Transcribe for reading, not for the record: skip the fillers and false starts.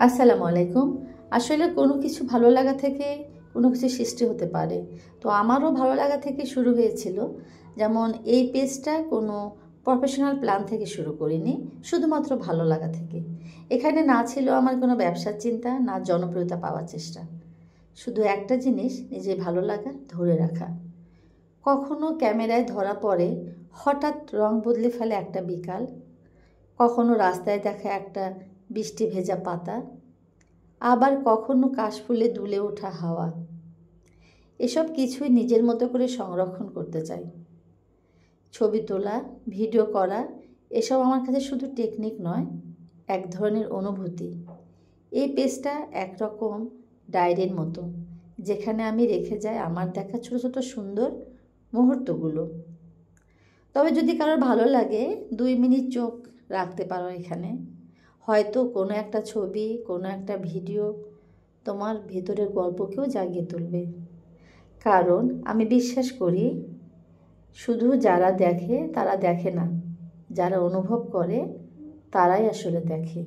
আসসালামু আলাইকুম। আসলে কোনো কিছু ভালো লাগা থেকে কোনো কিছু সৃষ্টি হতে পারে। তো আমারও ভালো লাগা থেকে শুরু হয়েছিল। যেমন এই পেজটা কোনো প্রফেশনাল প্ল্যান থেকে শুরু করিনি, শুধুমাত্র ভালো লাগা থেকে। এখানে না ছিল আমার কোনো ব্যবসার চিন্তা, না জনপ্রিয়তা পাওয়ার চেষ্টা। শুধু একটা জিনিস, নিজের ভালো লাগা ধরে রাখা। কখনো ক্যামেরায় ধরা পড়ে হঠাৎ রং বদলে ফেলে একটা বিকাল, কখনো রাস্তায় দেখা একটা বৃষ্টি ভেজা পাতা, আবার কখনো কাশফুলে দুলে ওঠা হাওয়া। এসব কিছুই নিজের মতো করে সংরক্ষণ করতে চাই। ছবি তোলা, ভিডিও করা, এসব আমার কাছে শুধু টেকনিক নয়, এক ধরনের অনুভূতি। এই পেজটা একরকম ডায়েরির মতো, যেখানে আমি রেখে যাই আমার দেখা ছোটো ছোটো সুন্দর মুহূর্তগুলো। তবে যদি কারোর ভালো লাগে, 2 মিনিট চোখ রাখতে পারো এখানে। হয়তো কোনো একটা ছবি, কোনো একটা ভিডিও তোমার ভেতরের গল্পকেও জাগিয়ে তুলবে। কারণ আমি বিশ্বাস করি, শুধু যারা দেখে তারা দেখে না, যারা অনুভব করে তারাই আসলে দেখে।